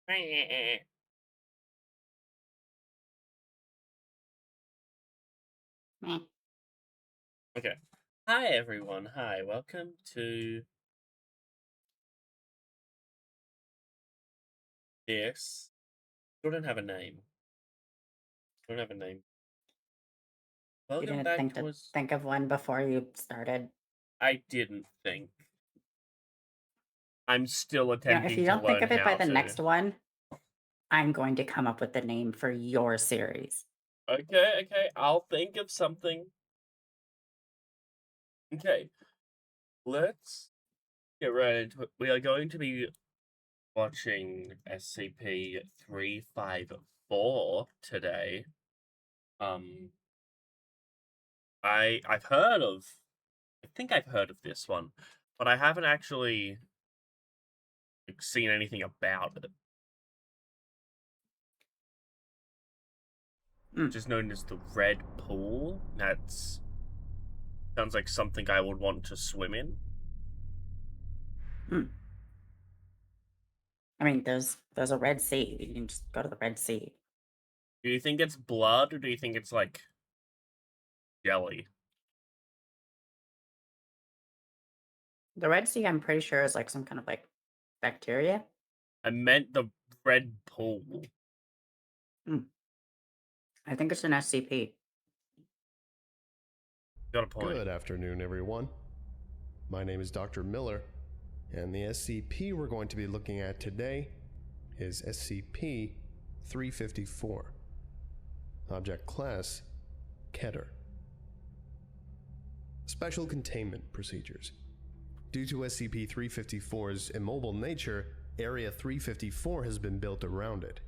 Meh. Okay. Hi everyone. Hi. Welcome to this. Don't have a name. Don't have a name. You Welcome didn't back think to to us. think of one before you started. I didn't think. I'm still If attempting you to don't think learn of it by how the to. next one, I'm going to come up with the name for your series. Okay. I'll think of something. Okay. Let's get right into it. We are going to be watching SCP-354 today. I've heard of. I think I've heard of this one, but I haven't actually seen anything about it. Mm. Just known as the Red Pool. That's sounds like something I would want to swim in. Mm. I mean, there's a Red Sea. You can just go to the Red Sea. Do you think it's blood, or do you think it's like jelly? The Red Sea, I'm pretty sure, is like some kind of like bacteria. I meant the Red Pool. Mm. I think it's an SCP. Got a point. Good afternoon, everyone. My name is Dr. Miller, and the SCP we're going to be looking at today is SCP-354. Object Class: Keter. Special Containment Procedures. Due to SCP-354's immobile nature, Area 354 has been built around it.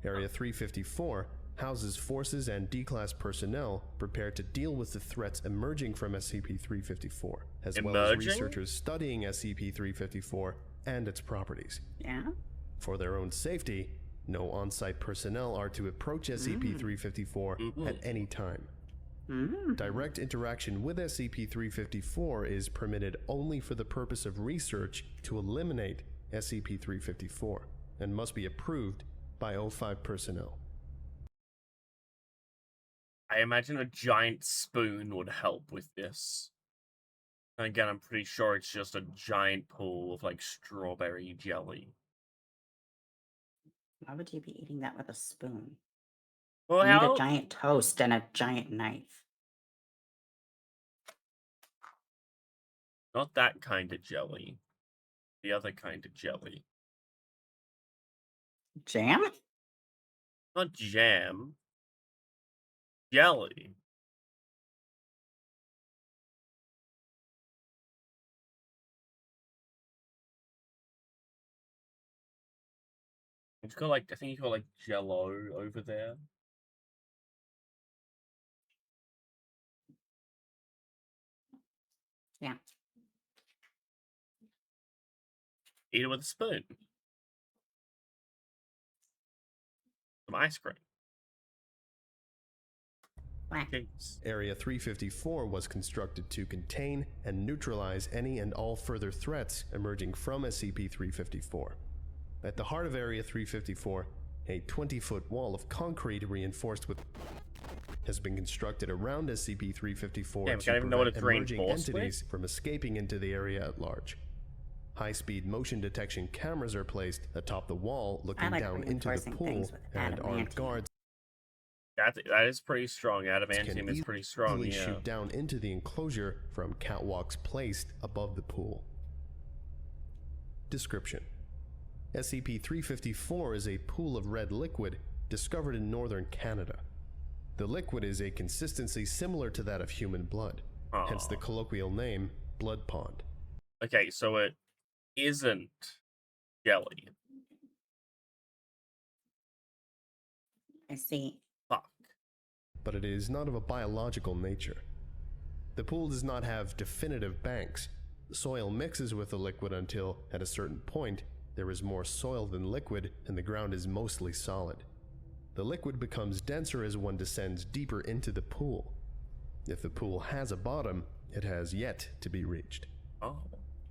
Area 354 houses forces and D-Class personnel prepared to deal with the threats emerging from SCP-354, as well as researchers studying SCP-354 and its properties. Yeah? For their own safety, no on-site personnel are to approach SCP-354 at any time. Direct interaction with SCP-354 is permitted only for the purpose of research to eliminate SCP-354 and must be approved by O5 personnel. I imagine a giant spoon would help with this. And again, I'm pretty sure it's just a giant pool of like strawberry jelly. Why would you be eating that with a spoon? Well, You need a giant toast and a giant knife. Not that kind of jelly. The other kind of jelly. Jam? Not jam. Jelly. It's got like, I think you got like Jello over there. Yeah. Eat it with a spoon. Some ice cream. Jeez. Area 354 was constructed to contain and neutralize any and all further threats emerging from SCP-354. At the heart of Area 354, a 20-foot wall of concrete reinforced with has been constructed around SCP-354 to prevent emerging entities from escaping into the area at large. High-speed motion detection cameras are placed atop the wall looking down into the pool, and armed guards That is pretty strong. Adamantium is pretty strong, yeah. shoot down into the enclosure from catwalks placed above the pool. Description: SCP-354 is a pool of red liquid discovered in northern Canada. The liquid is a consistency similar to that of human blood, hence the colloquial name Blood Pond. Okay, so it isn't jelly. I see. Fuck. But it is not of a biological nature. The pool does not have definitive banks. Soil mixes with the liquid until, at a certain point, there is more soil than liquid and the ground is mostly solid. The liquid becomes denser as one descends deeper into the pool. If the pool has a bottom, it has yet to be reached. Oh.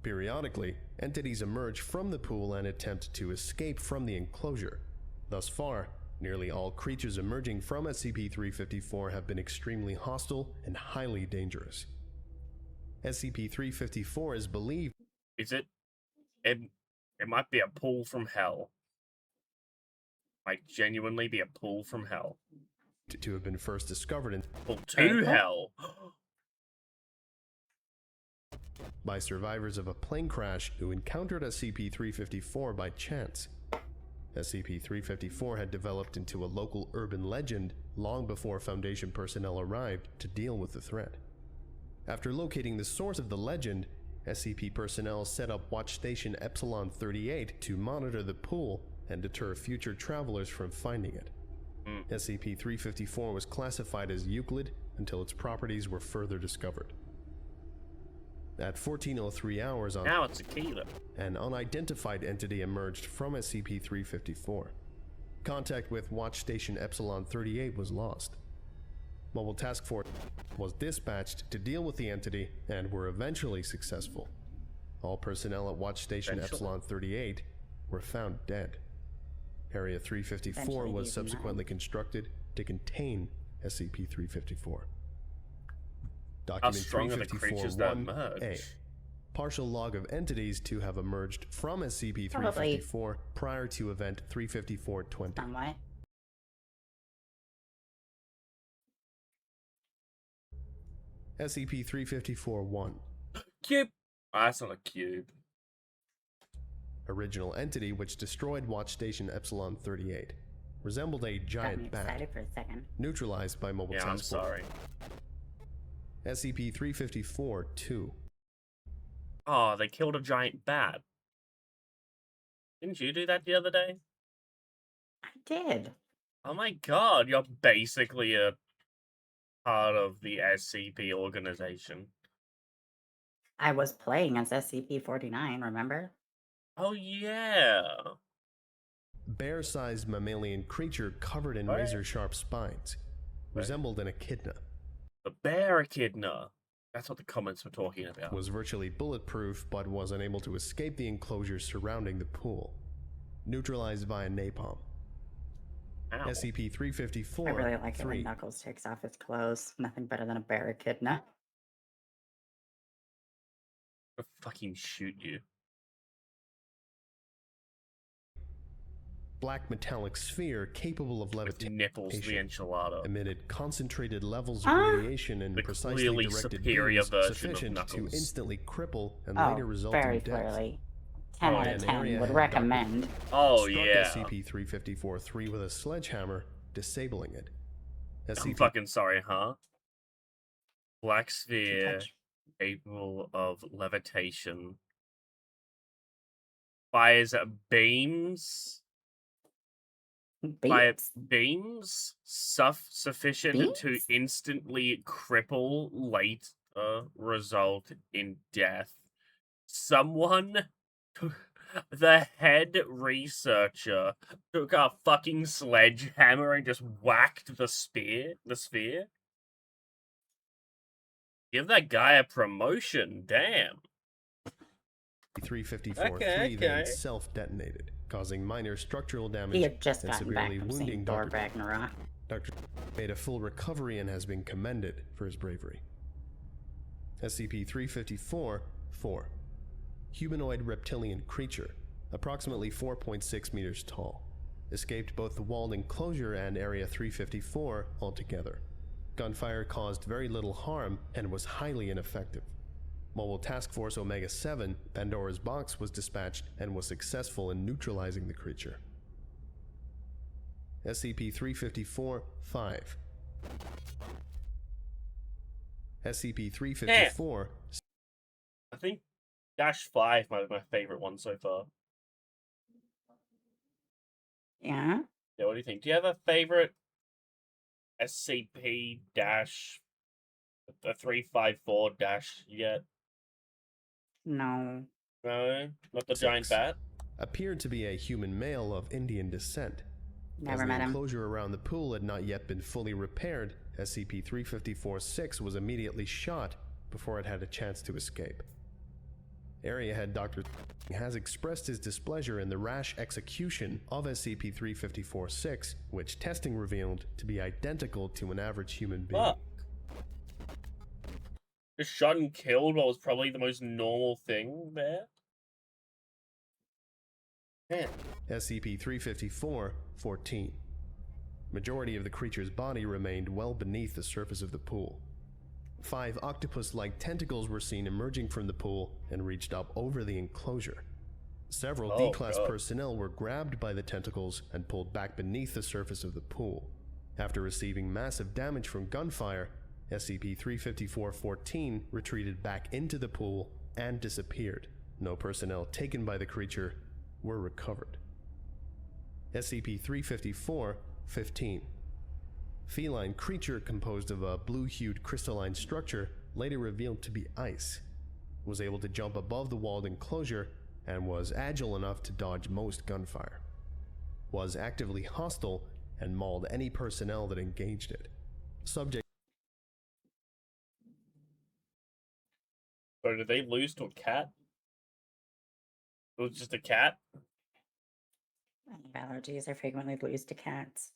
Periodically, entities emerge from the pool and attempt to escape from the enclosure. Thus far, nearly all creatures emerging from SCP-354 have been extremely hostile and highly dangerous. SCP-354 is believed Is it? It might be a pull from hell. Might genuinely be a pull from hell. to have been first discovered in Pull to hell. by survivors of a plane crash who encountered SCP-354 by chance. SCP-354 had developed into a local urban legend long before Foundation personnel arrived to deal with the threat. After locating the source of the legend, SCP personnel set up Watch Station Epsilon-38 to monitor the pool and deter future travelers from finding it. SCP-354 was classified as Euclid until its properties were further discovered. At 14:03 hours on Now it's a killer. an unidentified entity emerged from SCP-354. Contact with Watch Station Epsilon-38 was lost. Mobile Task Force was dispatched to deal with the entity and were eventually successful. All personnel at Watch Station Epsilon-38 were found dead. Area 354 Eventually was these subsequently constructed to contain SCP-354. How Document strong are the creatures that 354-1A. emerge? Partial log of entities to have emerged from SCP-354 prior to event 354-20. Somewhat. SCP-354-1. Cube. That's not a cube. Original entity which destroyed Watch Station Epsilon-38. Resembled a Got me giant bat. excited for a second. Neutralized by Mobile Yeah, Task I'm Force. sorry. SCP-354-2. Oh, they killed a giant bat. Didn't you do that the other day? I did. Oh my god, you're basically a part of the SCP organization. I was playing as SCP-49, remember? Oh yeah. Bear-sized mammalian creature covered in What? razor-sharp spines. Resembled an echidna. The bear echidna. That's what the comments were talking about. Was virtually bulletproof but was unable to escape the enclosure surrounding the pool. Neutralized via napalm. Ow. SCP-354-3. I really like it when Knuckles takes off his clothes. Nothing better than a bear echidna. I'll fucking shoot you. Black metallic sphere capable of With levitation. nipples, the enchilada. Emitted concentrated levels of Ah! radiation and The precisely clearly directed superior beams version of sufficient to Knuckles. instantly cripple and Oh, later result very in death. clearly. 10 Oh, out yeah. of An 10 area would had recommend. Oh Struck yeah. SCP-354-3 with a sledgehammer, disabling it. I'm fucking sorry, huh? Black Touch. sphere capable of levitation. Fires beams. By Beats? beams sufficient to Beams? instantly cripple later result in death. Someone, the head researcher, took a fucking sledgehammer and just whacked the sphere. Give that guy a promotion, damn. 354-3 Okay. then self-detonated, causing minor structural damage He had just and gotten back severely from wounding seeing Thor Dr. Ragnarok. Dr. made a full recovery and has been commended for his bravery. SCP-354-4. Humanoid reptilian creature, approximately 4.6 meters tall. Escaped both the walled enclosure and Area 354 altogether. Gunfire caused very little harm and was highly ineffective. Mobile Task Force Omega-7, Pandora's Box, was dispatched and was successful in neutralizing the creature. SCP-354-5. SCP-354. I think -5 might be my favorite one so far. Yeah? Yeah, what do you think? Do you have a favorite SCP-354- yet? No. No? Not the 6. giant bat? Appeared to be a human male of Indian descent. Never As met the him. enclosure around the pool had not yet been fully repaired, SCP-354-6 was immediately shot before it had a chance to escape. Area head Dr. has expressed his displeasure in the rash execution of SCP-354-6, which testing revealed to be identical to an average human being. Fuck. Just shot and killed what was probably the most normal thing there. Man. SCP-354-14. Majority of the creature's body remained well beneath the surface of the pool. 5 octopus-like tentacles were seen emerging from the pool and reached up over the enclosure. Several D-Class personnel were grabbed by the tentacles and pulled back beneath the surface of the pool. After receiving massive damage from gunfire, SCP-354-14 retreated back into the pool and disappeared. No personnel taken by the creature were recovered. SCP-354-15. Feline creature composed of a blue-hued crystalline structure later revealed to be ice. Was able to jump above the walled enclosure and was agile enough to dodge most gunfire. Was actively hostile and mauled any personnel that engaged it. Subject. So did they lose to a cat? It was just a cat? Allergies are frequently lose to cats.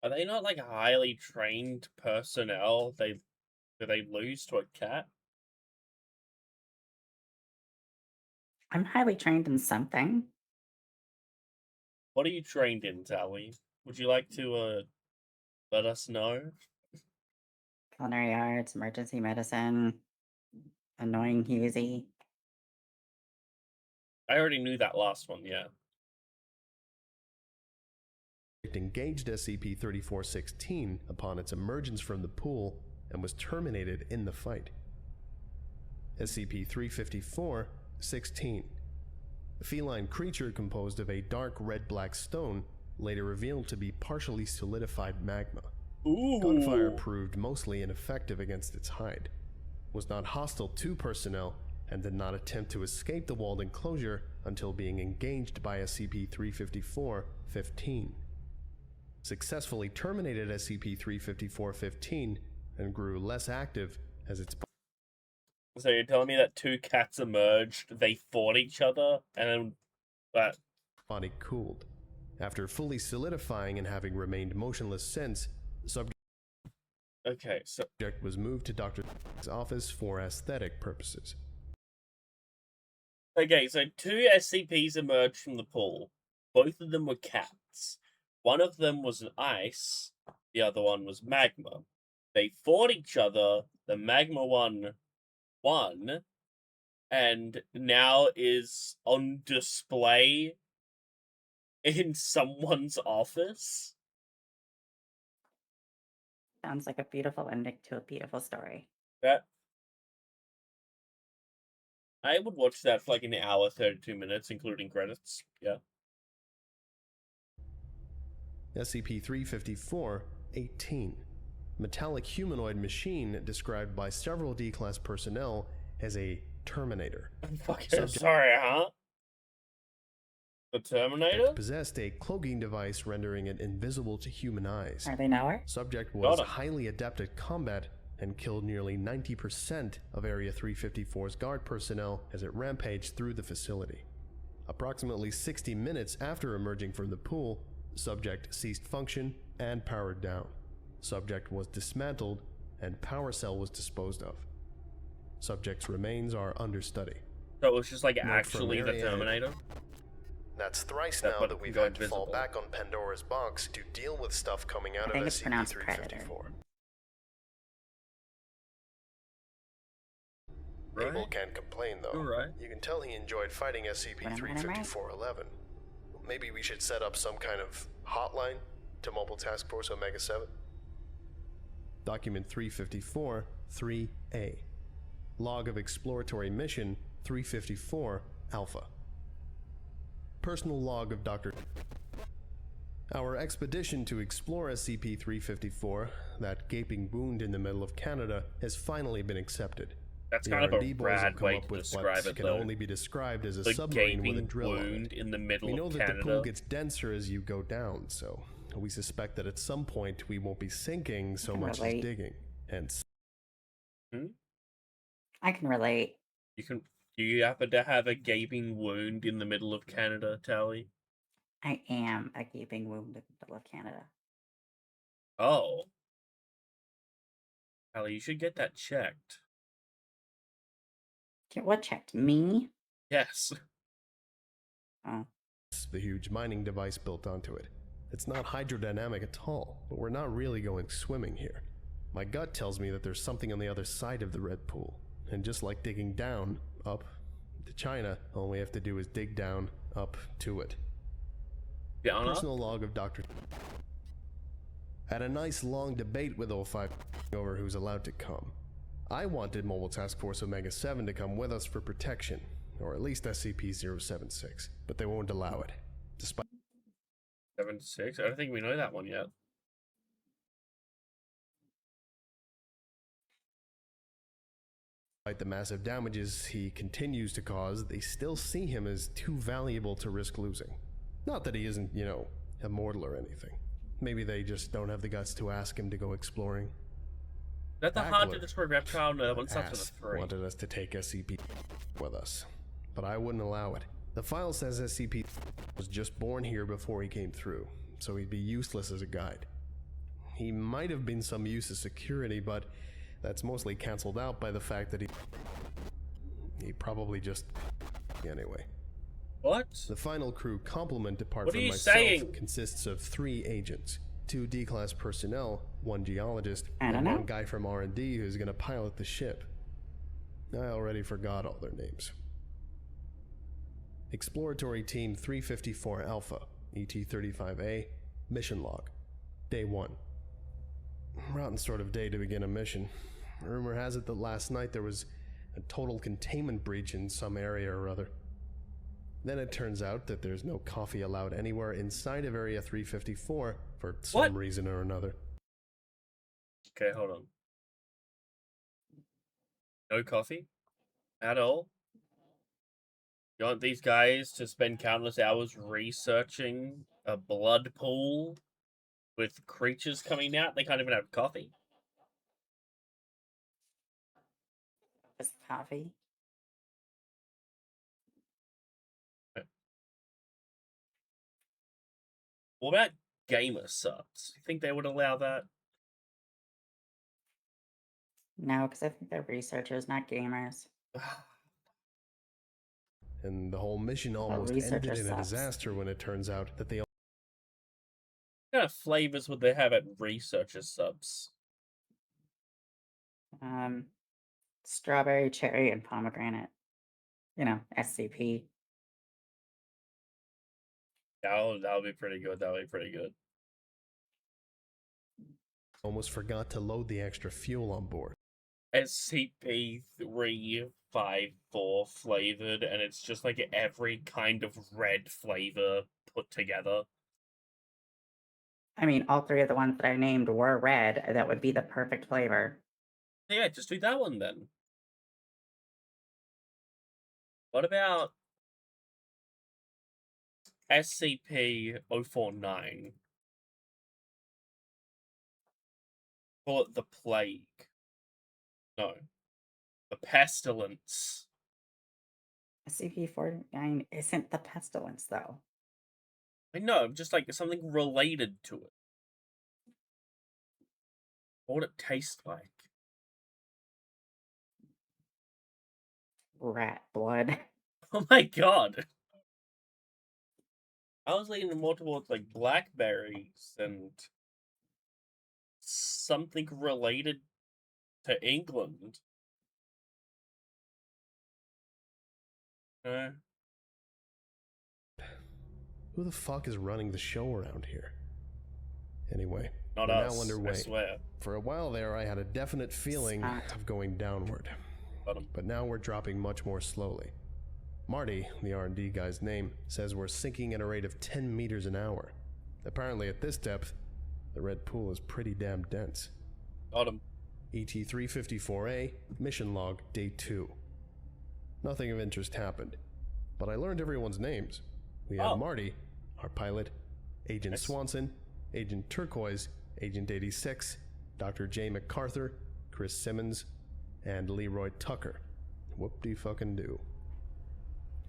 Are they not like highly trained personnel? Do they lose to a cat? I'm highly trained in something. What are you trained in, Tally? Would you like to let us know? Culinary arts, emergency medicine, annoying Husey. I already knew that last one, yeah. Engaged SCP-3416 upon its emergence from the pool and was terminated in the fight. SCP-354-16. A feline creature composed of a dark red-black stone later revealed to be partially solidified magma. Ooh. Gunfire proved mostly ineffective against its hide. Was not hostile to personnel and did not attempt to escape the walled enclosure until being engaged by SCP-354-15. Successfully terminated SCP-354-15 and grew less active as its So you're telling me that 2 cats emerged, they fought each other, and then that body cooled. After fully solidifying and having remained motionless since, subject was moved to Dr. office for aesthetic purposes. Okay, so 2 SCPs emerged from the pool. Both of them were cats. One of them was an ice, the other one was magma. They fought each other, the magma one won, and now is on display in someone's office? Sounds like a beautiful ending to a beautiful story. That I would watch that for like an hour, 32 minutes, including credits. Yeah. SCP-354-18. Metallic humanoid machine described by several D-Class personnel as a Terminator. I'm fucking sorry, huh? The Terminator? Possessed a cloaking device rendering it invisible to human eyes. Are they nowhere? Subject was highly adept at combat and killed nearly 90% of Area 354's guard personnel as it rampaged through the facility. Approximately 60 minutes after emerging from the pool, subject ceased function and powered down. Subject was dismantled and power cell was disposed of. Subject's remains are under study. So it was just like actually the Terminator? That's thrice now that we've had to fall back on Pandora's box to deal with stuff coming out of SCP-354. Right. Abel can't complain though. Right. You can tell he enjoyed fighting SCP-354-11. Maybe we should set up some kind of hotline to Mobile Task Force Omega-7. Document 354-3A. Log of Exploratory Mission 354 Alpha. Personal log of Dr. Our expedition to explore SCP-354, that gaping wound in the middle of Canada, has finally been accepted. That's The kind of R&D a boys rad have come way up to with describe what it, can though. only be described as a The submarine with a gaping drill on wound it. in the middle We know of that Canada. the pool gets denser as you go down, so we suspect that at some point we won't be sinking so much as digging, hence I can relate. Do you happen to have a gaping wound in the middle of Canada, Tally? I am a gaping wound in the middle of Canada. Oh. Tally, you should get that checked. What checked? Me? Yes. Oh. The huge mining device built onto it. It's not hydrodynamic at all, but we're not really going swimming here. My gut tells me that there's something on the other side of the red pool, and just like digging down, up, to China, all we have to do is dig down, up, to it. Down up? Personal log of Dr. Had a nice long debate with 05 over who's allowed to come. I wanted Mobile Task Force Omega 7 to come with us for protection, or at least SCP-076, but they won't allow it. Despite 76? I don't think we know that one yet. the massive damages he continues to cause, they still see him as too valuable to risk losing. Not that he isn't, immortal or anything. Maybe they just don't have the guts to ask him to go exploring. That's the hard to describe reptile. No, that one starts with a Ass 3. wanted us to take SCP with us, but I wouldn't allow it. The file says SCP was just born here before he came through, so he'd be useless as a guide. He might have been some use as security, but that's mostly cancelled out by the fact that he probably just anyway. What? The final crew complement, apart What are from you myself, saying? consists of 3 agents, 2 D-class personnel, 1 geologist, I don't and know. 1 guy from R&D who's going to pilot the ship. I already forgot all their names. Exploratory Team 354 Alpha, ET-35A, mission log. Day 1. Rotten sort of day to begin a mission. Rumor has it that last night there was a total containment breach in some area or other. Then it turns out that there's no coffee allowed anywhere inside of Area 354 for some What? reason or another. Okay, hold on. No coffee? At all? You want these guys to spend countless hours researching a blood pool with creatures coming out? They can't even have coffee? Just coffee. What about gamer subs? You think they would allow that? No, because I think they're researchers, not gamers. And the whole mission almost researcher ended in a sucks. disaster when it turns out that they What kind of flavors would they have at researcher subs? Strawberry, cherry, and pomegranate. SCP. That'll be pretty good. That'll be pretty good. almost forgot to load the extra fuel on board. SCP-354 flavored, and it's just like every kind of red flavor put together. I mean, all 3 of the ones that I named were red. That would be the perfect flavor. Yeah, just do that one then. What about SCP-049? Call it the plague. No. The pestilence. SCP-49 isn't the pestilence, though. I know, just like something related to it. What would it taste like? Rat blood. Oh my god. I was leaning more towards like blackberries and something related to England. Who the fuck is running the show around here? Anyway, Not we're us, now I underway. swear. For a while there, I had a definite feeling of going downward. But now we're dropping much more slowly. Marty, the R&D guy's name, says we're sinking at a rate of 10 meters an hour. Apparently at this depth, the red pool is pretty damn dense. Got him. ET-354A, mission log, day 2. Nothing of interest happened, but I learned everyone's names. We have Marty, our pilot, Agent Swanson, Agent Turquoise, Agent 86, Dr. J. MacArthur, Chris Simmons, and Leroy Tucker. Whoop-de-fucking-do.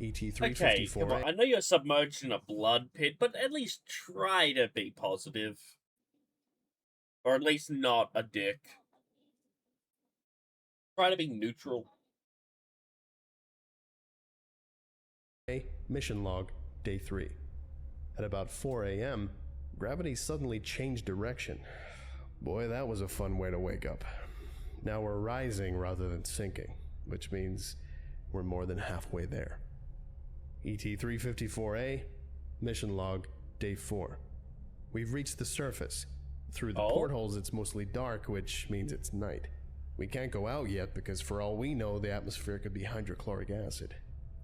Okay, ET-354A... come on. I know you're submerged in a blood pit, but at least try to be positive. Or at least not a dick. Try to be neutral. Mission log, day 3. At about 4 a.m., gravity suddenly changed direction. Boy, that was a fun way to wake up. Now we're rising rather than sinking, which means we're more than halfway there. ET-354A, mission log, day 4. We've reached the surface. Through the portholes, it's mostly dark, which means it's night. We can't go out yet because for all we know, the atmosphere could be hydrochloric acid.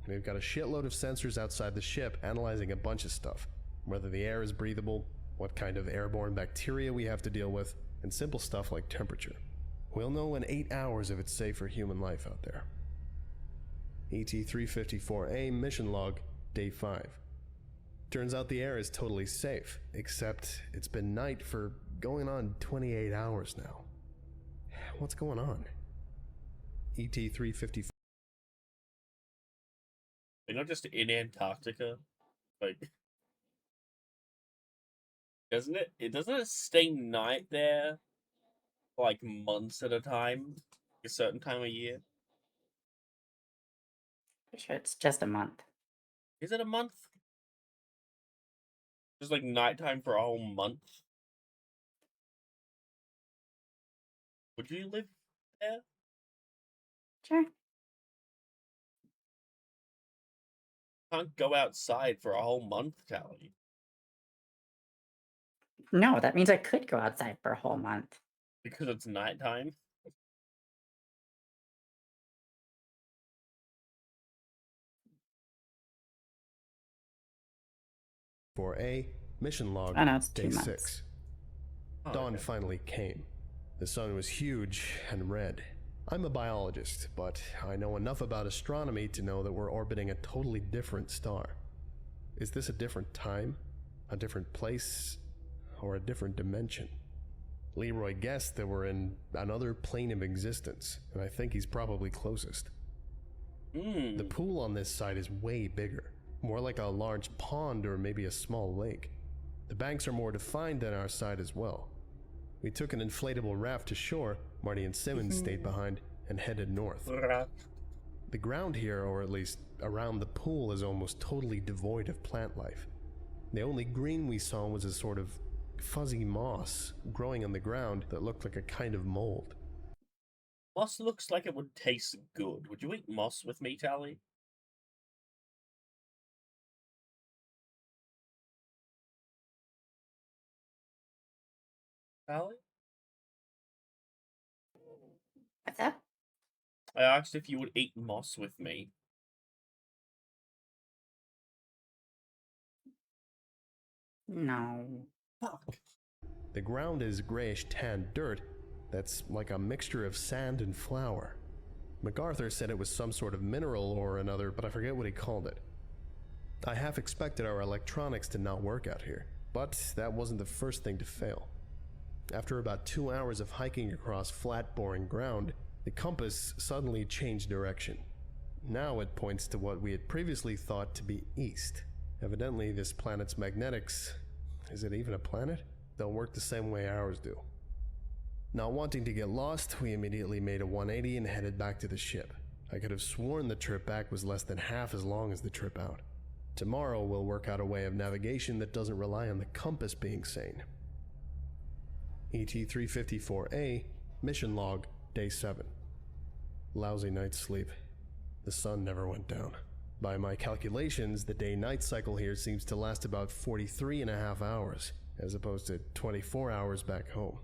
We've got a shitload of sensors outside the ship analyzing a bunch of stuff. Whether the air is breathable, what kind of airborne bacteria we have to deal with, and simple stuff like temperature. We'll know in 8 hours if it's safe for human life out there. ET-354A mission log, day 5. Turns out the air is totally safe, except it's been night for going on 28 hours now. What's going on? ET-354... You're not just in Antarctica. Like, doesn't it stay night there for like months at a time? A certain time of year? Pretty sure it's just a month. Is it a month? Just like nighttime for a whole month? Would you live there? Sure. Can't go outside for a whole month, Tally. No, that means I could go outside for a whole month. Because it's nighttime? For A, mission log, Oh no, it's day 2 months. 6. Oh, Dawn okay. finally came. The sun was huge and red. I'm a biologist, but I know enough about astronomy to know that we're orbiting a totally different star. Is this a different time, a different place, or a different dimension? Leroy guessed that we're in another plane of existence, and I think he's probably closest. The pool on this side is way bigger, more like a large pond or maybe a small lake. The banks are more defined than our side as well. We took an inflatable raft to shore. Marty and Simmons stayed behind and headed north. The ground here, or at least around the pool, is almost totally devoid of plant life. The only green we saw was a sort of fuzzy moss growing on the ground that looked like a kind of mold. Moss looks like it would taste good. Would you eat moss with me, Tally? Tally? What's up? I asked if you would eat moss with me. No. Fuck. The ground is grayish tan dirt that's like a mixture of sand and flour. MacArthur said it was some sort of mineral or another, but I forget what he called it. I half expected our electronics to not work out here, but that wasn't the first thing to fail. After about 2 hours of hiking across flat, boring ground, the compass suddenly changed direction. Now it points to what we had previously thought to be east. Evidently, this planet's magnetics, is it even a planet? Don't work the same way ours do. Not wanting to get lost, we immediately made a 180 and headed back to the ship. I could have sworn the trip back was less than half as long as the trip out. Tomorrow we'll work out a way of navigation that doesn't rely on the compass being sane. ET-354A, mission log, day 7. Lousy night's sleep. The sun never went down. By my calculations, the day-night cycle here seems to last about 43.5 hours, as opposed to 24 hours back home.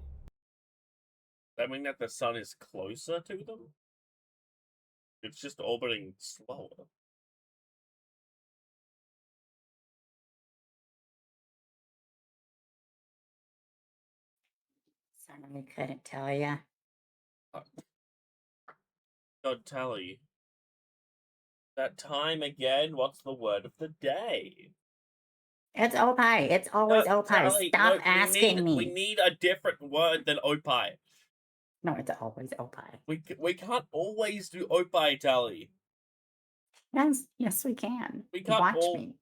Does that mean that the sun is closer to them? It's just orbiting slower. Sorry, couldn't tell ya. God, Tally. That time again, what's the word of the day? It's Opie. It's always Opie. Tally, Stop no, asking we me. need a different word than opie. No, it's always opie. We can't always do opie tally. Yes, we can. We can't Watch all. me.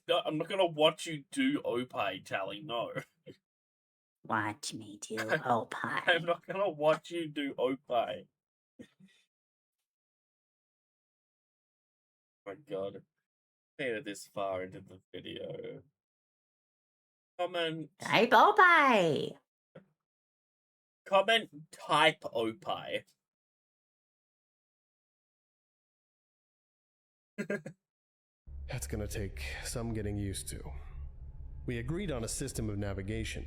No, I'm not gonna watch you do opie tally. No, Watch me do I'm opie. not gonna watch you do opie. Oh my god, made it this far into the video. Comment. Type opie. Comment. Type opie. That's gonna take some getting used to. We agreed on a system of navigation.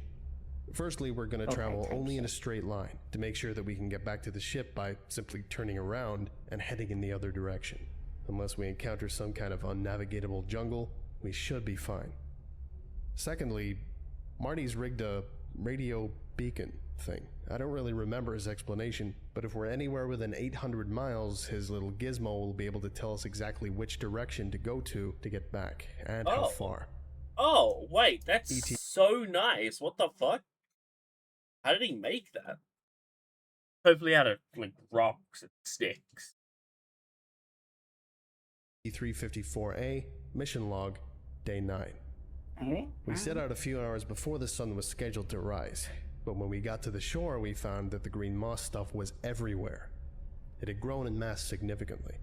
Firstly, we're gonna Okay, travel type only in a shit. straight line to make sure that we can get back to the ship by simply turning around and heading in the other direction. Unless we encounter some kind of unnavigatable jungle, we should be fine. Secondly, Marty's rigged a radio beacon thing. I don't really remember his explanation, but if we're anywhere within 800 miles, his little gizmo will be able to tell us exactly which direction to go to get back, and how Oh. far. Oh, wait, that's ET so nice. What the fuck? How did he make that? Hopefully out of, like, rocks and sticks. SCP-354A, mission log, day 9. Maybe? We set out a few hours before the sun was scheduled to rise, but when we got to the shore, we found that the green moss stuff was everywhere. It had grown in mass significantly.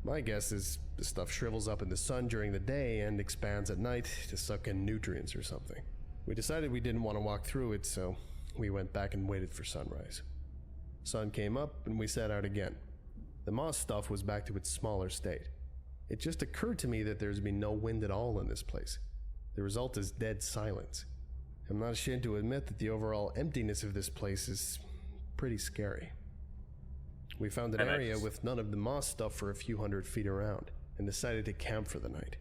My guess is the stuff shrivels up in the sun during the day and expands at night to suck in nutrients or something. We decided we didn't want to walk through it, so we went back and waited for sunrise. Sun came up and we set out again. The moss stuff was back to its smaller state. It just occurred to me that there's been no wind at all in this place. The result is dead silence. I'm not ashamed to admit that the overall emptiness of this place is pretty scary. We found an area with none of the moss stuff for a few hundred feet around, and decided to camp for the night.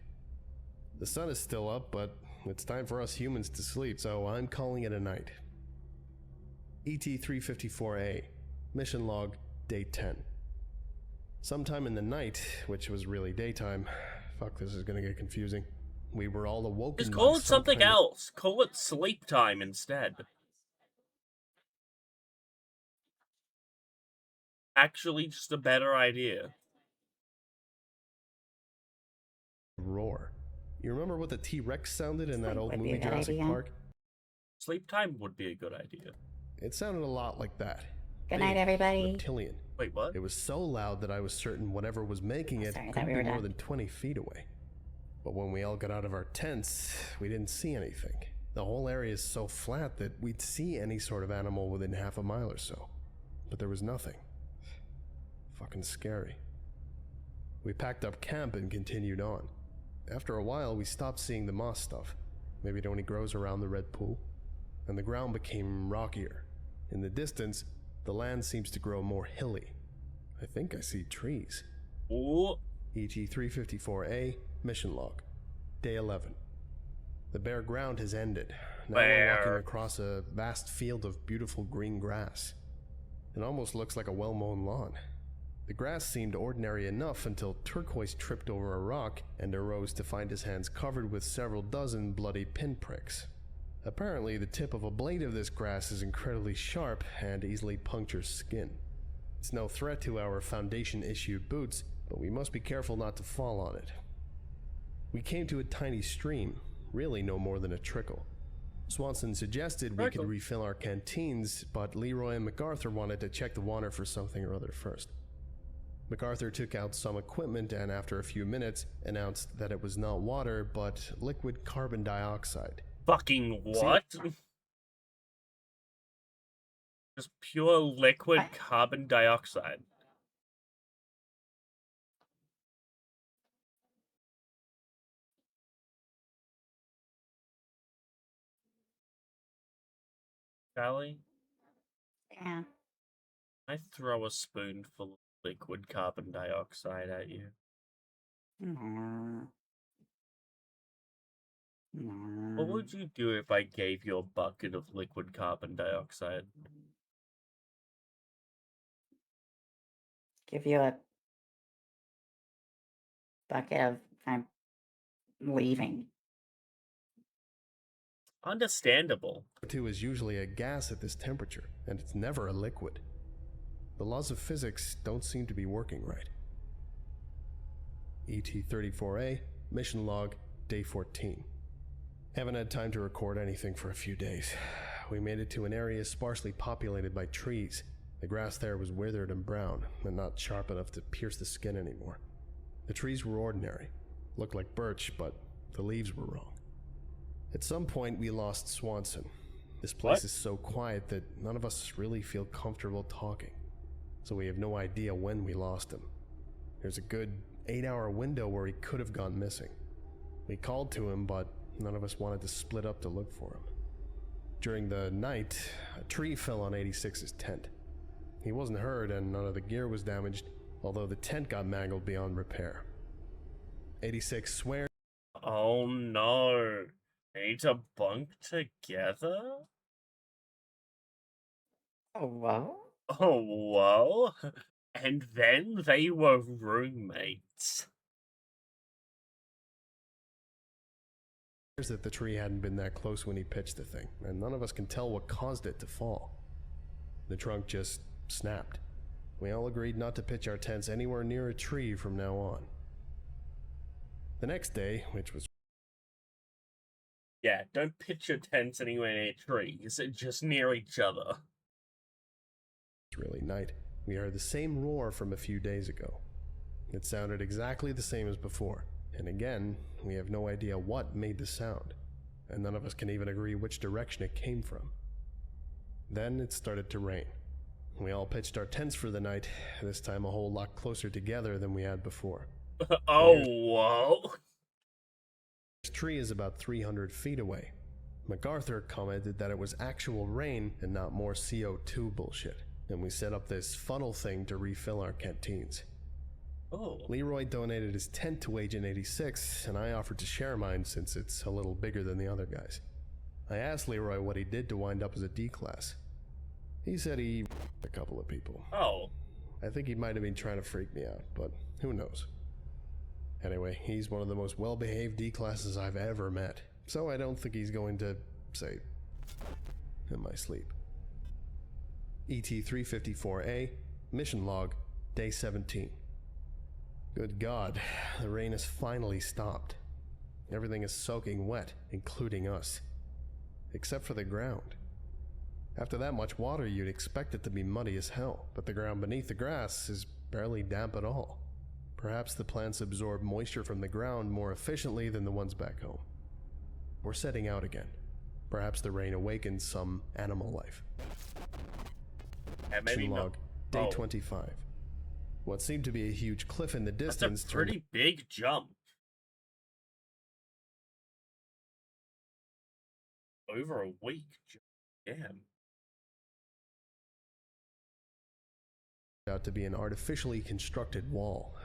The sun is still up, but it's time for us humans to sleep, so I'm calling it a night. ET-354A, mission log, day 10. Sometime in the night, which was really daytime, fuck, this is gonna get confusing, we were all awoken. Just by call it some something kind of else. Call it sleep time instead. Actually, just a better idea. roar. You remember what the T-Rex sounded in that Sleep old would be a movie good Jurassic idea. Park? Sleep time would be a good idea. It sounded a lot like that. Good night, Big, everybody. Reptilian. Wait, what? It was so loud that I was certain whatever was making it Sorry, I thought couldn't we be were more done. than 20 feet away. But when we all got out of our tents, we didn't see anything. The whole area is so flat that we'd see any sort of animal within half a mile or so. But there was nothing. Fucking scary. We packed up camp and continued on. After a while, we stopped seeing the moss stuff. Maybe it only grows around the red pool. And the ground became rockier. In the distance, the land seems to grow more hilly. I think I see trees. Ooh. ET-354A, mission log, day 11. The bare ground has ended. Now we're walking Bare. across a vast field of beautiful green grass. It almost looks like a well-mown lawn. The grass seemed ordinary enough until Turquoise tripped over a rock and arose to find his hands covered with several dozen bloody pinpricks. Apparently, the tip of a blade of this grass is incredibly sharp and easily punctures skin. It's no threat to our Foundation-issued boots, but we must be careful not to fall on it. We came to a tiny stream, really no more than a trickle. Swanson suggested we could refill our canteens, but Leroy and MacArthur wanted to check the water for something or other first. MacArthur took out some equipment and after a few minutes announced that it was not water, but liquid carbon dioxide. Fucking what? Just pure liquid What? carbon dioxide. Sally, Yeah. I throw a spoonful of liquid carbon dioxide at you. No. What No. would you do if I gave you a bucket of liquid carbon dioxide? Give you a bucket of I'm leaving. Understandable. CO2 is usually a gas at this temperature, and it's never a liquid. The laws of physics don't seem to be working right. ET-34A, mission log, day 14. Haven't had time to record anything for a few days. We made it to an area sparsely populated by trees. The grass there was withered and brown, and not sharp enough to pierce the skin anymore. The trees were ordinary, looked like birch, but the leaves were wrong. At some point, we lost Swanson. This place is so quiet that none of us really feel comfortable talking, so we have no idea when we lost him. There's a good 8-hour window where he could have gone missing. We called to him, but none of us wanted to split up to look for him. During the night, a tree fell on 86's tent. He wasn't hurt and none of the gear was damaged, although the tent got mangled beyond repair. 86 swears. Oh no. They need to bunk together? Oh, well. Oh, whoa. And then they were roommates. That the tree hadn't been that close when he pitched the thing, and none of us can tell what caused it to fall. The trunk just snapped. We all agreed not to pitch our tents anywhere near a tree from now on. The next day, which was Don't pitch your tents anywhere near trees, just near each other. really night, we heard the same roar from a few days ago. It sounded exactly the same as before, and again, we have no idea what made the sound, and none of us can even agree which direction it came from. Then it started to rain. We all pitched our tents for the night, this time a whole lot closer together than we had before. Oh, whoa. This tree is about 300 feet away. MacArthur commented that it was actual rain and not more CO2 bullshit, and we set up this funnel thing to refill our canteens. Oh. Leroy donated his tent to Agent 86, and I offered to share mine since it's a little bigger than the other guys. I asked Leroy what he did to wind up as a D-class. He said he a couple of people. Oh. I think he might have been trying to freak me out, but who knows. Anyway, he's one of the most well-behaved D-classes I've ever met, so I don't think he's going to, say, in my sleep. ET-354A, mission log, day 17. Good God, the rain has finally stopped. Everything is soaking wet, including us. Except for the ground. After that much water, you'd expect it to be muddy as hell, but the ground beneath the grass is barely damp at all. Perhaps the plants absorb moisture from the ground more efficiently than the ones back home. We're setting out again. Perhaps the rain awakens some animal life. Maybe log, no. day 25. What seemed to be a huge cliff in the distance. That's a pretty big jump. Over a week. Damn. Out to be an artificially constructed wall.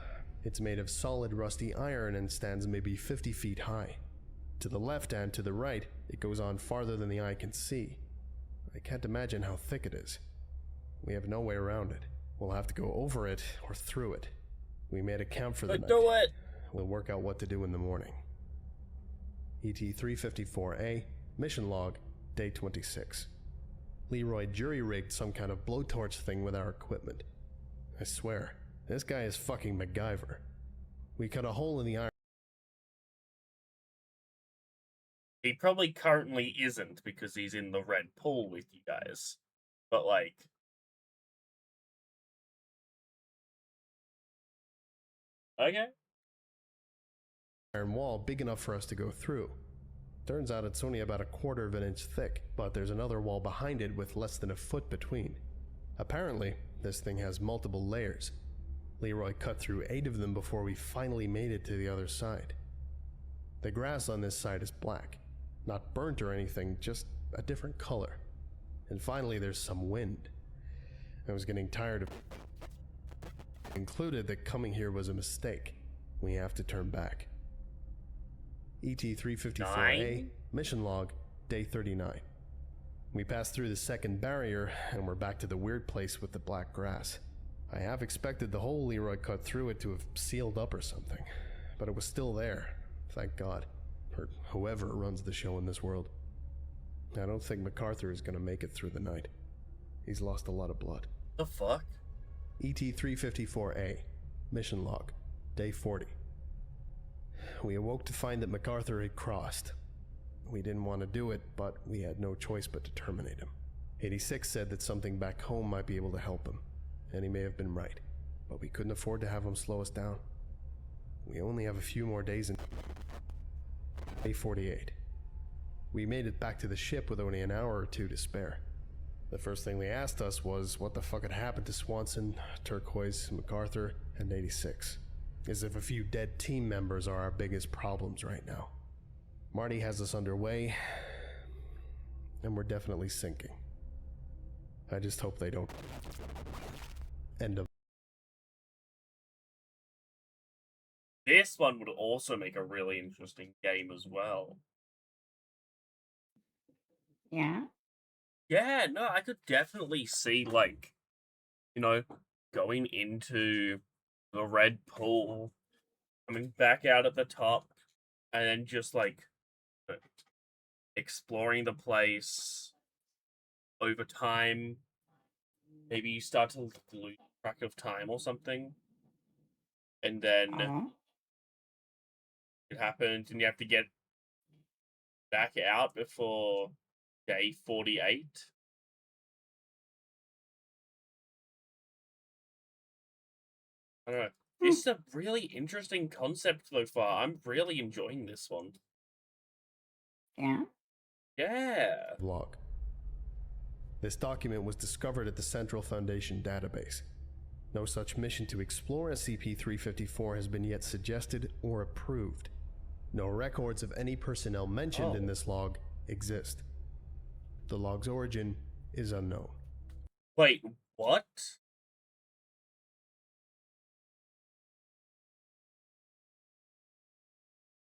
It's made of solid rusty iron and stands maybe 50 feet high. To the left and to the right, it goes on farther than the eye can see. I can't imagine how thick it is. We have no way around it. We'll have to go over it or through it. We made a camp for the night. Do it! We'll work out what to do in the morning. ET-354A, mission log, day 26. Leroy jury-rigged some kind of blowtorch thing with our equipment. I swear, this guy is fucking MacGyver. We cut a hole in the iron. He probably currently isn't because he's in the red pool with you guys. But like... Okay. Iron wall big enough for us to go through. Turns out it's only about 1/4 of an inch thick, but there's another wall behind it with less than a foot between. Apparently, this thing has multiple layers. Leroy cut through 8 of them before we finally made it to the other side. The grass on this side is black. Not burnt or anything, just a different color. And finally there's some wind. I was getting tired of concluded that coming here was a mistake. We have to turn back. ET-354A, mission log, day 39. We passed through the second barrier, and we're back to the weird place with the black grass. I half expected the hole Leroy cut through it to have sealed up or something, but it was still there, thank God, or whoever runs the show in this world. I don't think MacArthur is going to make it through the night. He's lost a lot of blood. The fuck? ET-354A, mission log, day 40. We awoke to find that MacArthur had crossed. We didn't want to do it, but we had no choice but to terminate him. 86 said that something back home might be able to help him, and he may have been right, but we couldn't afford to have him slow us down. We only have a few more days in day 48. We made it back to the ship with only an hour or two to spare. The first thing they asked us was what the fuck had happened to Swanson, Turquoise, MacArthur, and 86. As if a few dead team members are our biggest problems right now. Marty has us underway, and we're definitely sinking. I just hope they don't end up. This one would also make a really interesting game as well. Yeah. Yeah, no, I could definitely see, like, you know, going into the red pool, coming back out at the top, and then just, like, exploring the place over time. Maybe you start to lose track of time or something. And then it happens, and you have to get back out before day 48. I don't know. This is a really interesting concept so far. I'm really enjoying this one. Yeah. Yeah. Log. This document was discovered at the Central Foundation database. No such mission to explore SCP-354 has been yet suggested or approved. No records of any personnel mentioned in this log exist. The log's origin is unknown. Wait, what?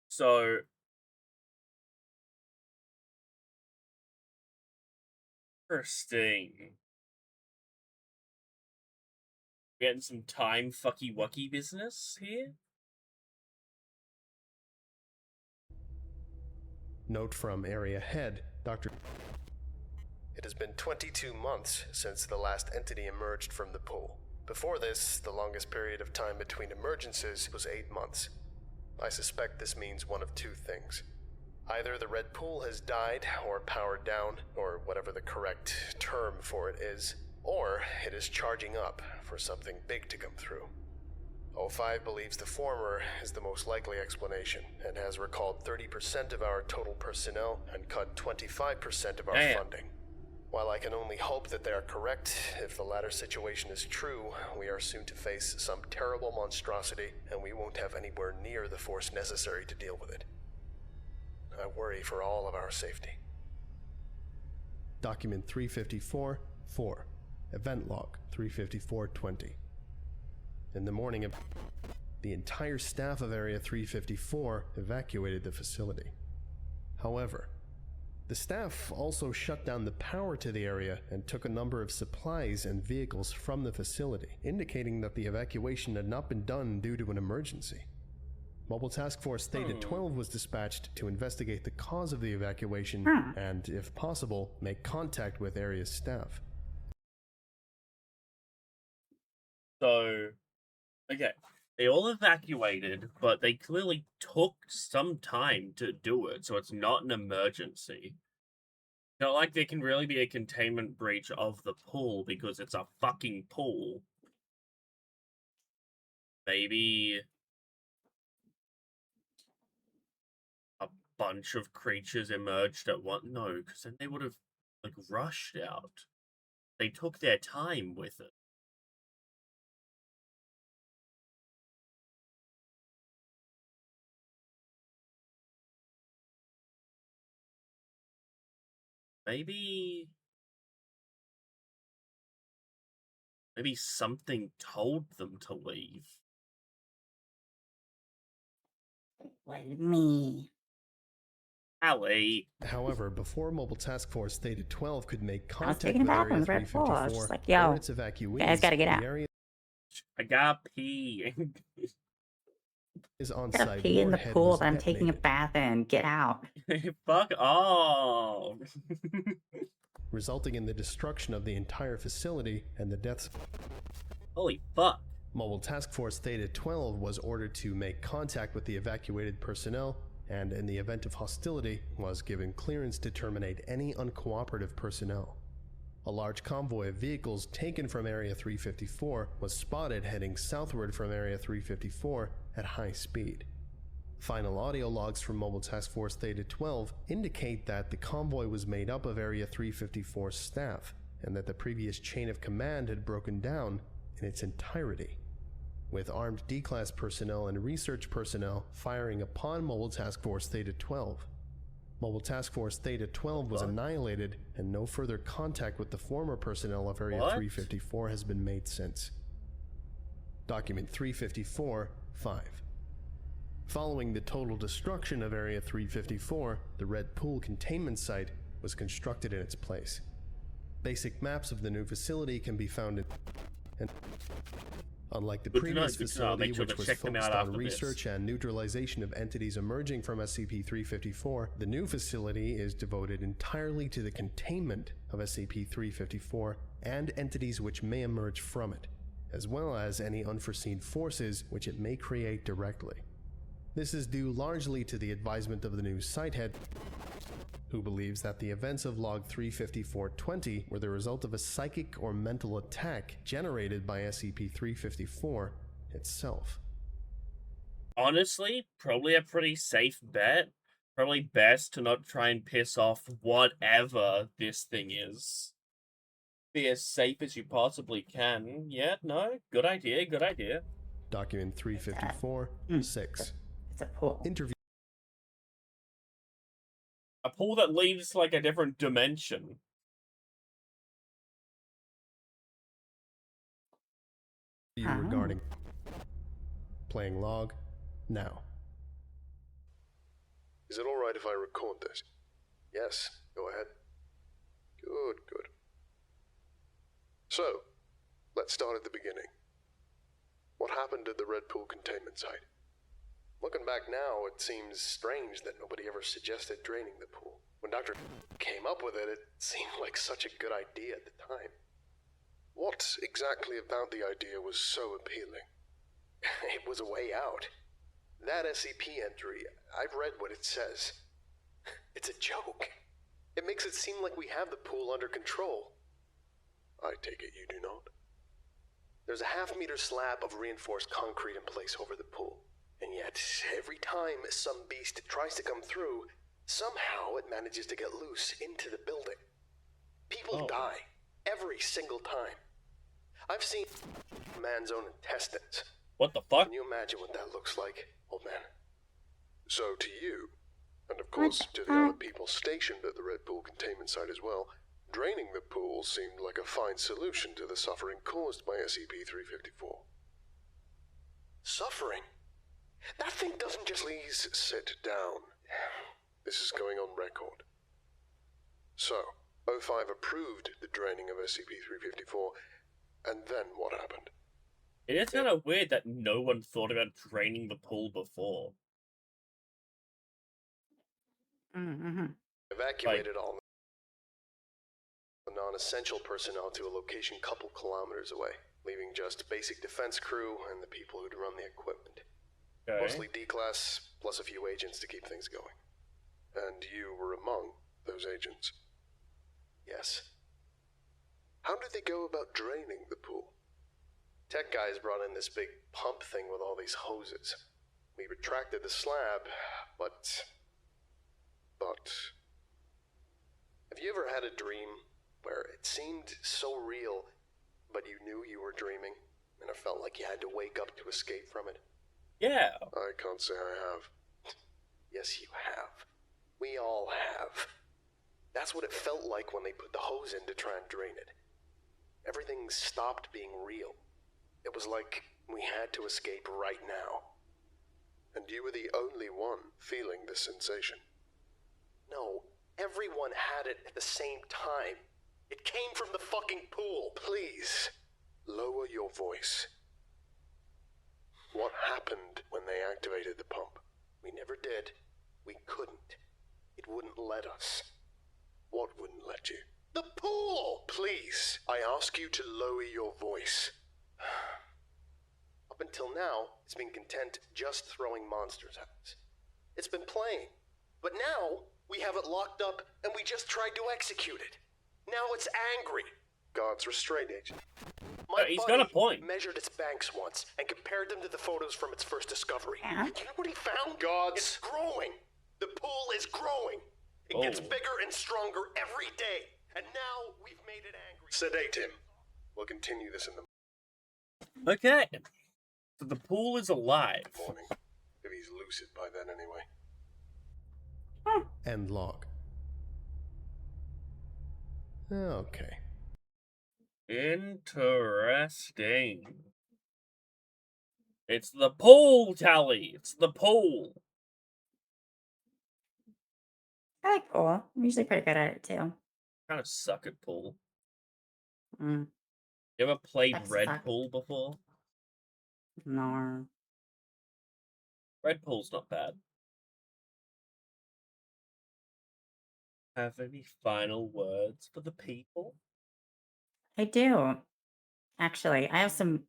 So, interesting. Getting some time fucky wucky business here? Note from Area Head, Dr. It has been 22 months since the last entity emerged from the pool. Before this, the longest period of time between emergences was 8 months. I suspect this means one of two things. Either the red pool has died or powered down, or whatever the correct term for it is, or it is charging up for something big to come through. O5 believes the former is the most likely explanation, and has recalled 30% of our total personnel and cut 25% of our funding. While I can only hope that they are correct, if the latter situation is true, we are soon to face some terrible monstrosity, and we won't have anywhere near the force necessary to deal with it. I worry for all of our safety. Document 354-4. Event log 354-20. In the morning of the entire staff of Area 354 evacuated the facility. However, the staff also shut down the power to the area and took a number of supplies and vehicles from the facility, indicating that the evacuation had not been done due to an emergency. Mobile Task Force Theta 12 was dispatched to investigate the cause of the evacuation and, if possible, make contact with area staff. So, okay, they all evacuated, but they clearly took some time to do it, so it's not an emergency. Not like there can really be a containment breach of the pool because it's a fucking pool. Maybe a bunch of creatures emerged at once. No, because then they would have, like, rushed out. They took their time with it. Maybe something told them to leave. Was me. Allie. However, before Mobile Task Force Theta 12 could make I was contact taking a with bath Area on the red floor. I was 354 just like, or yo, its evacuees, guys gotta get out. the area I gotta pee. is on I gotta site pee in the warhead pool was that I'm taking a detonated, bath in. Get out. Fuck off. resulting in the destruction of the entire facility and the deaths. Holy fuck. Mobile Task Force Theta 12 was ordered to make contact with the evacuated personnel, and in the event of hostility, was given clearance to terminate any uncooperative personnel. A large convoy of vehicles taken from Area 354 was spotted heading southward from Area 354 at high speed. Final audio logs from Mobile Task Force Theta 12 indicate that the convoy was made up of Area 354 staff, and that the previous chain of command had broken down in its entirety, with armed D-Class personnel and research personnel firing upon Mobile Task Force Theta 12. Mobile Task Force Theta 12 was annihilated, and no further contact with the former personnel of Area 354 has been made since. Document 354-5. Following the total destruction of Area 354, the Red Pool containment site was constructed in its place. Basic maps of the new facility can be found in... And unlike the previous facility, which was focused on research and neutralization of entities emerging from SCP-354, the new facility is devoted entirely to the containment of SCP-354 and entities which may emerge from it, as well as any unforeseen forces which it may create directly. This is due largely to the advisement of the new site head, who believes that the events of Log 354-20 were the result of a psychic or mental attack generated by SCP-354 itself. Honestly, probably a pretty safe bet. Probably best to not try and piss off whatever this thing is. Be as safe as you possibly can. Yeah, no, good idea, good idea. Document 354-6. It's a pool. Interview. A pool that leads to like a different dimension. Regarding playing log now. Is it alright if I record this? Yes, go ahead. Good. So, let's start at the beginning. What happened at the Red Pool containment site? Looking back now, it seems strange that nobody ever suggested draining the pool. When Dr. came up with it, it seemed like such a good idea at the time. What exactly about the idea was so appealing? It was a way out. That SCP entry, I've read what it says. It's a joke. It makes it seem like we have the pool under control. I take it you do not? There's a half-meter slab of reinforced concrete in place over the pool. And yet, every time some beast tries to come through, somehow it manages to get loose into the building. People die. Every single time. I've seen man's own intestines. What the fuck? Can you imagine what that looks like, old man? So to you, and of course to the other people stationed at the Red Pool containment site as well, draining the pool seemed like a fine solution to the suffering caused by SCP-354. Suffering? That thing doesn't just... Please sit down. This is going on record. So, O5 approved the draining of SCP-354, and then what happened? It is kind of weird that no one thought about draining the pool before. Evacuated all the non-essential personnel to a location a couple kilometers away, leaving just basic defense crew and the people who'd run the equipment. Okay. Mostly D-Class, plus a few agents to keep things going. And you were among those agents. Yes. How did they go about draining the pool? Tech guys brought in this big pump thing with all these hoses. We retracted the slab, but... Have you ever had a dream where it seemed so real, but you knew you were dreaming, and it felt like you had to wake up to escape from it? Yeah. I can't say I have. Yes, you have. We all have. That's what it felt like when they put the hose in to try and drain it. Everything stopped being real. It was like we had to escape right now. And you were the only one feeling this sensation. No, everyone had it at the same time. It came from the fucking pool. Please, lower your voice. What happened when they activated the pump? We never did. We couldn't. It wouldn't let us. What wouldn't let you? The pool! Please, I ask you to lower your voice. Up until now, it's been content just throwing monsters at us. It's been playing. But now, we have it locked up and we just tried to execute it. Now it's angry. God's restraint agent. My He's got a buddy point. measured its banks once and compared them to the photos from its first discovery. Yeah. You know what he found? Gods. It's growing. The pool is growing. It gets bigger and stronger every day. And now we've made it angry. Sedate him. We'll continue this in the Okay. So the pool is alive. morning. If he's lucid by then anyway. Huh. End log. Okay. Interesting. It's the pool, Tally. It's the pool. I like pool. I'm usually pretty good at it too. Kind of suck at pool. Mm, You ever played Sucks to red suck. pool before? no. Red pool's not bad. Have any final words for the people? I do. Actually, I have some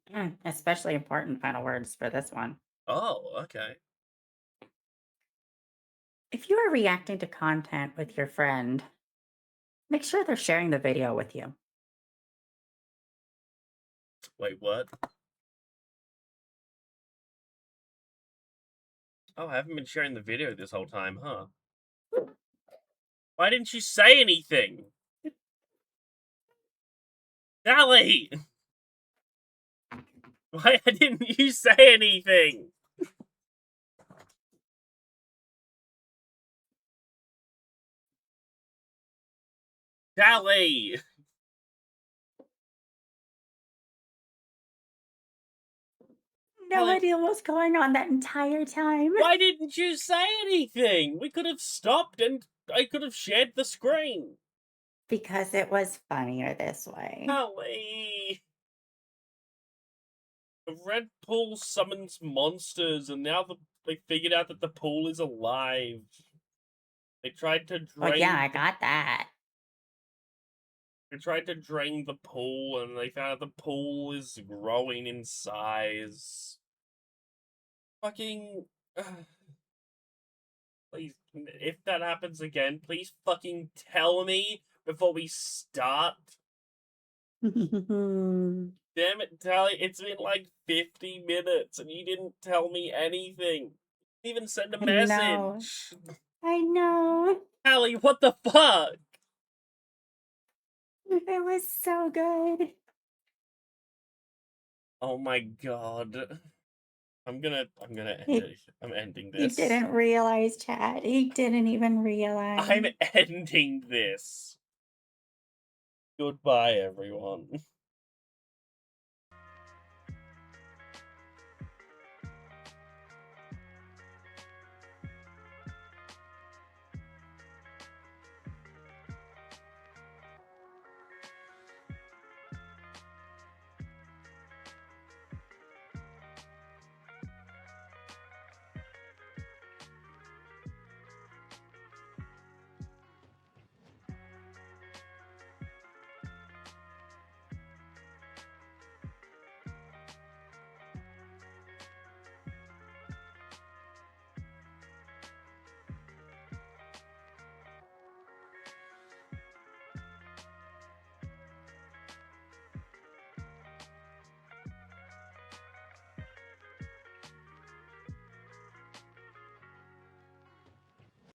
especially important final words for this one. Oh, okay. If you are reacting to content with your friend, make sure they're sharing the video with you. Wait, what? Oh, I haven't been sharing the video this whole time, huh? Why didn't you say anything? Tally! Why didn't you say anything? Tally! No Like- idea what's going on that entire time. Why didn't you say anything? We could have stopped and I could have shared the screen. Because it was funnier this way. Tally! The red pool summons monsters and now they figured out that the pool is alive. They tried to Oh drain yeah, I got that. They tried to drain the pool and they found out the pool is growing in size. Fucking... Please, if that happens again, please fucking tell me before we start. Damn it, Tally, it's been like 50 minutes and you didn't tell me anything. You didn't even send a I know. message. I know. Tally, what the fuck? It was so good. Oh my god. I'm gonna end it. I'm ending He this. didn't realize, Chad. He didn't even realize. I'm ending this. Goodbye, everyone.